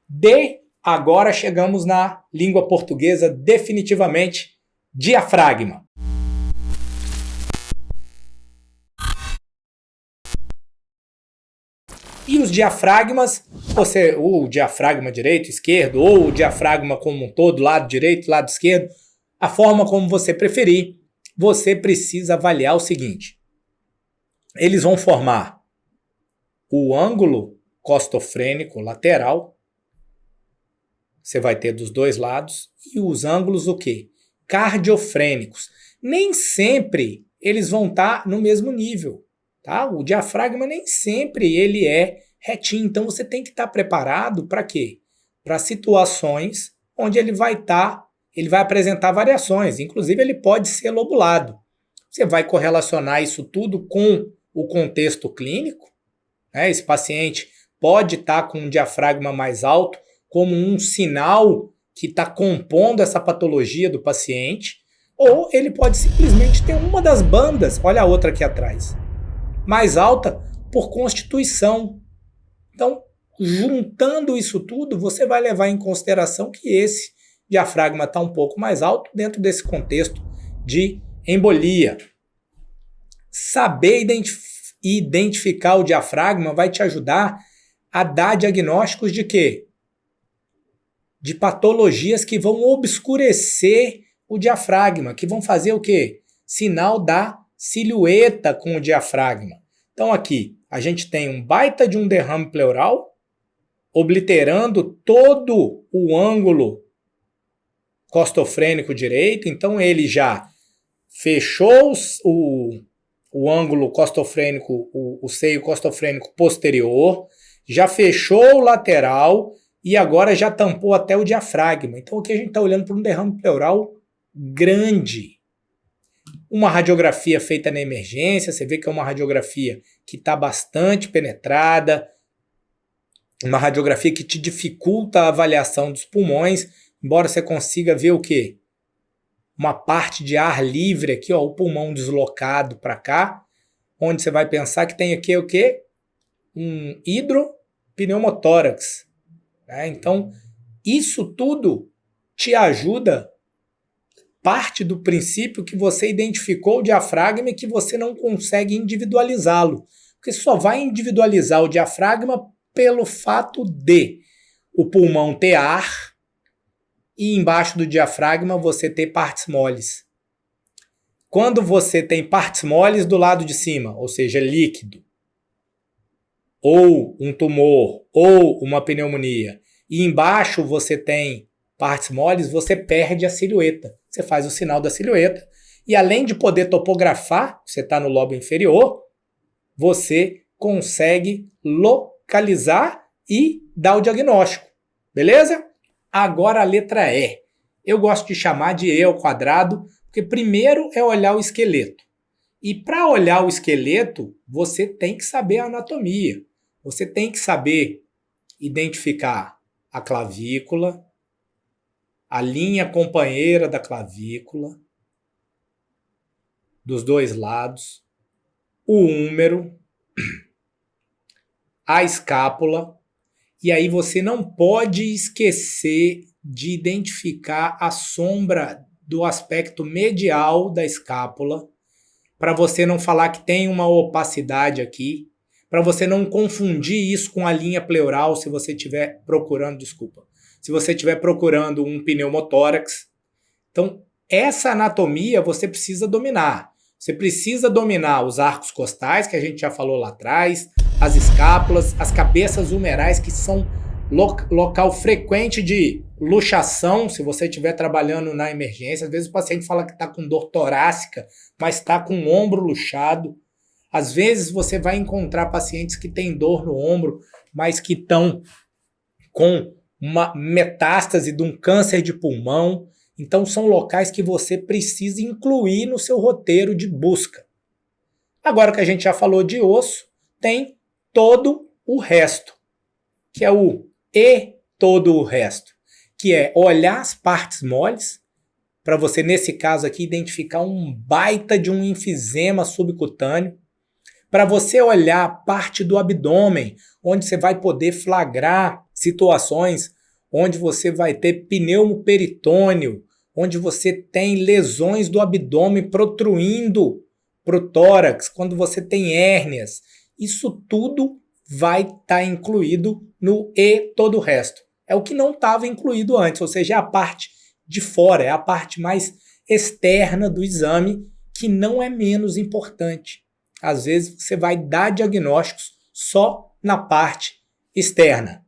D, agora chegamos na língua portuguesa definitivamente, diafragma. E os diafragmas, o diafragma direito, esquerdo, ou o diafragma como um todo, lado direito, lado esquerdo, a forma como você preferir, você precisa avaliar o seguinte. Eles vão formar o ângulo costofrênico lateral, você vai ter dos dois lados, e os ângulos o quê? Cardiofrênicos. Nem sempre eles vão estar no mesmo nível. Tá? O diafragma nem sempre ele é retinho, então você tem que estar preparado para quê? Para situações onde ele vai apresentar variações, inclusive ele pode ser lobulado. Você vai correlacionar isso tudo com o contexto clínico, né? Esse paciente pode estar com um diafragma mais alto como um sinal que está compondo essa patologia do paciente, ou ele pode simplesmente ter uma das bandas, olha a outra aqui atrás, mais alta por constituição. Então, juntando isso tudo, você vai levar em consideração que esse diafragma está um pouco mais alto dentro desse contexto de embolia. Saber identificar o diafragma vai te ajudar a dar diagnósticos de quê? De patologias que vão obscurecer o diafragma, que vão fazer o quê? Sinal da silhueta com o diafragma. Então aqui, a gente tem um baita de um derrame pleural, obliterando todo o ângulo costofrênico direito, então ele já fechou o ângulo costofrênico, o seio costofrênico posterior, já fechou o lateral e agora já tampou até o diafragma. Então aqui a gente está olhando para um derrame pleural grande. Uma radiografia feita na emergência, você vê que é uma radiografia que está bastante penetrada, uma radiografia que te dificulta a avaliação dos pulmões, embora você consiga ver o quê? Uma parte de ar livre aqui, ó, o pulmão deslocado para cá, onde você vai pensar que tem aqui o quê? Um hidropneumotórax. Né? Então, isso tudo te ajuda. Parte do princípio que você identificou o diafragma e que você não consegue individualizá-lo. Porque só vai individualizar o diafragma pelo fato de o pulmão ter ar e embaixo do diafragma você ter partes moles. Quando você tem partes moles do lado de cima, ou seja, líquido, ou um tumor, ou uma pneumonia, e embaixo você tem partes moles, você perde a silhueta. Você faz o sinal da silhueta e além de poder topografar, você está no lobo inferior, você consegue localizar e dar o diagnóstico. Beleza? Agora a letra E. Eu gosto de chamar de E ao quadrado, porque primeiro é olhar o esqueleto. E para olhar o esqueleto, você tem que saber a anatomia. Você tem que saber identificar a clavícula, a linha companheira da clavícula, dos dois lados, o húmero, a escápula, e aí você não pode esquecer de identificar a sombra do aspecto medial da escápula, para você não falar que tem uma opacidade aqui, para você não confundir isso com a linha pleural se você estiver procurando, se você estiver procurando um pneumotórax. Então, essa anatomia você precisa dominar. Você precisa dominar os arcos costais, que a gente já falou lá atrás, as escápulas, as cabeças humerais, que são local frequente de luxação, se você estiver trabalhando na emergência. Às vezes o paciente fala que está com dor torácica, mas está com o ombro luxado. Às vezes você vai encontrar pacientes que têm dor no ombro, mas que estão com uma metástase de um câncer de pulmão. Então são locais que você precisa incluir no seu roteiro de busca. Agora que a gente já falou de osso, tem todo o resto, que é o E todo o resto, que é olhar as partes moles, para você, nesse caso aqui, identificar um baita de um enfisema subcutâneo, para você olhar a parte do abdômen, onde você vai poder flagrar situações onde você vai ter pneumoperitônio, onde você tem lesões do abdômen protruindo para o tórax, quando você tem hérnias. Isso tudo vai estar incluído no E todo o resto. É o que não estava incluído antes, ou seja, é a parte de fora, é a parte mais externa do exame, que não é menos importante. Às vezes você vai dar diagnósticos só na parte externa.